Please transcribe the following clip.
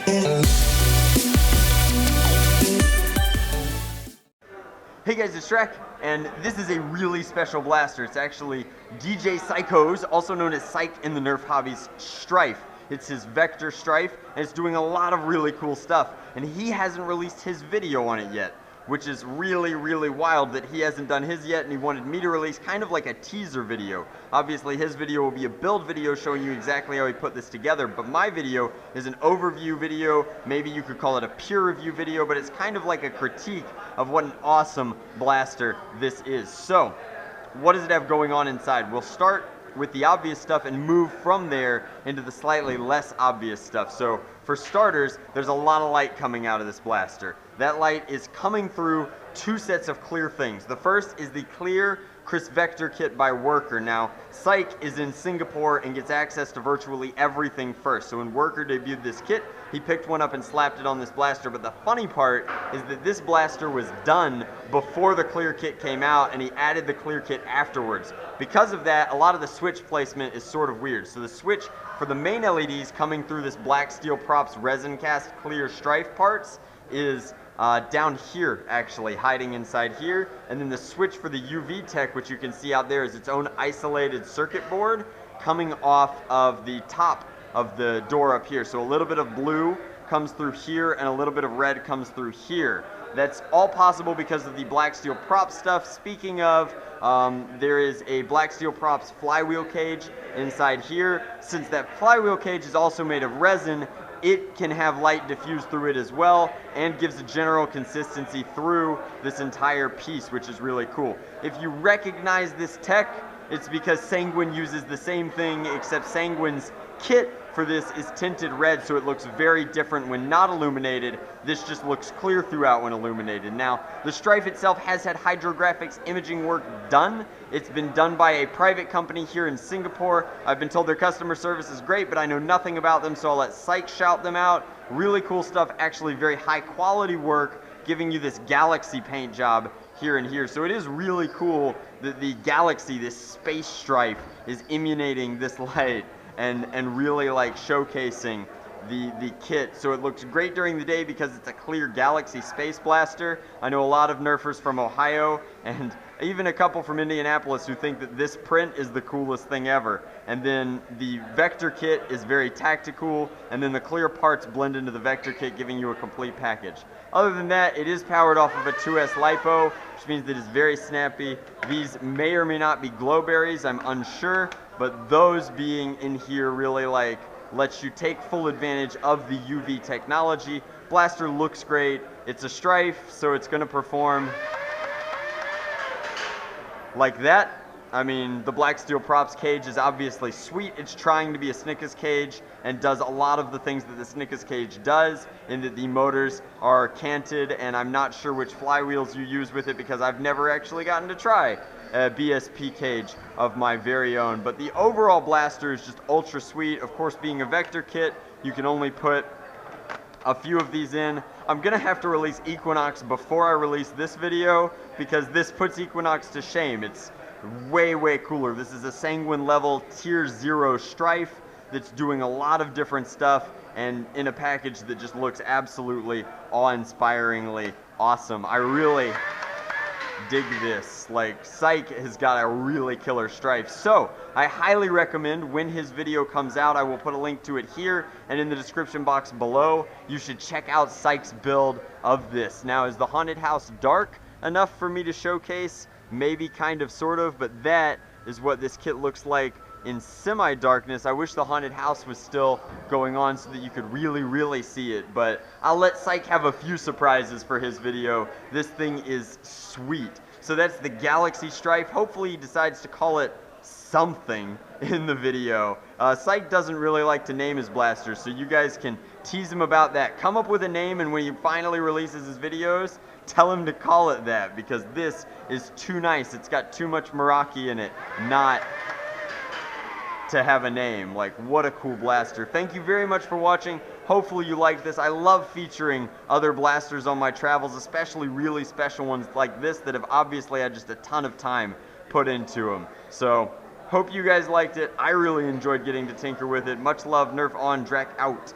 Hey guys, it's Drac, and this is a really special blaster. It's actually DJ Psycho's, also known as Psyk in the Nerf hobbies, Stryfe. It's his vector Stryfe, and it's doing a lot of really cool stuff. And he hasn't released his video on it yet, which is really, really wild that he hasn't done his yet, and he wanted me to release kind of like a teaser video. Obviously, his video will be a build video showing you exactly how he put this together, but my video is an overview video. Maybe you could call it a peer review video, but it's kind of like a critique of what an awesome blaster this is. So, what does it have going on inside? We'll start with the obvious stuff and move from there into the slightly less obvious stuff. So, for starters, there's a lot of light coming out of this blaster. That light is coming through two sets of clear things. The first is the clear crisp vector kit by Worker. Now, Psyk is in Singapore and gets access to virtually everything first. So when Worker debuted this kit, he picked one up and slapped it on this blaster. But the funny part is that this blaster was done before the clear kit came out, and he added the clear kit afterwards. Because of that, a lot of the switch placement is sort of weird. So the switch for the main LEDs coming through this Black Steel Props resin cast clear Stryfe parts is down here, actually, hiding inside here. And then the switch for the UV tech, which you can see out there, is its own isolated circuit board coming off of the top of the door up here. So a little bit of blue comes through here and a little bit of red comes through here. That's all possible because of the Black Steel Props stuff. Speaking of, there is a Black Steel Props flywheel cage inside here. Since that flywheel cage is also made of resin, it can have light diffuse through it as well and gives a general consistency through this entire piece, which is really cool. If you recognize this tech, it's because Sanguine uses the same thing, except Sanguine's kit for this is tinted red, so it looks very different when not illuminated. This just looks clear throughout when illuminated. Now, the Stryfe itself has had hydrographics imaging work done. It's been done by a private company here in Singapore. I've been told their customer service is great, but I know nothing about them, so I'll let Psyk shout them out. Really cool stuff, actually very high quality work, giving you this galaxy paint job here and here. So it is really cool that the galaxy, this space Stryfe, is emanating this light and really like showcasing the kit. So it looks great during the day because it's a clear galaxy space blaster. I know a lot of Nerfers from Ohio and even a couple from Indianapolis who think that this print is the coolest thing ever. And then the vector kit is very tactical, and then the clear parts blend into the vector kit, giving you a complete package. Other than that, it is powered off of a 2S LiPo, which means that it's very snappy. These may or may not be glowberries, I'm unsure, but those being in here really like lets you take full advantage of the UV technology. Blaster looks great. It's a Stryfe, so it's going to perform like that. I mean, the Black Steel Props cage is obviously sweet. It's trying to be a Snickers cage and does a lot of the things that the Snickers cage does, in that the motors are canted, and I'm not sure which flywheels you use with it because I've never actually gotten to try a BSP cage of my very own. But the overall blaster is just ultra sweet. Of course, being a vector kit, you can only put a few of these in. I'm gonna have to release Equinox before I release this video because this puts Equinox to shame. It's way, way cooler. This is a Sanguine level tier 0 Stryfe that's doing a lot of different stuff and in a package that just looks absolutely awe-inspiringly awesome. I really dig this. Like, Psyk has got a really killer Stryfe. So, I highly recommend when his video comes out, I will put a link to it here and in the description box below. You should check out Psyk's build of this. Now, is the haunted house dark enough for me to showcase? Maybe, kind of, sort of, but that is what this kit looks like in semi-darkness. I wish the haunted house was still going on so that you could really, really see it, but I'll let Psyk have a few surprises for his video. This thing is sweet. So that's the Galaxy Stryfe. Hopefully he decides to call it something in the video. Psyk doesn't really like to name his blasters, so you guys can tease him about that. Come up with a name, and when he finally releases his videos, tell him to call it that, because this is too nice. It's got too much Meraki in it not to have a name. Like, what a cool blaster. Thank you very much for watching. Hopefully you liked this. I love featuring other blasters on my travels, especially really special ones like this that have obviously had just a ton of time put into them. So, hope you guys liked it. I really enjoyed getting to tinker with it. Much love, Nerf on, Drac out.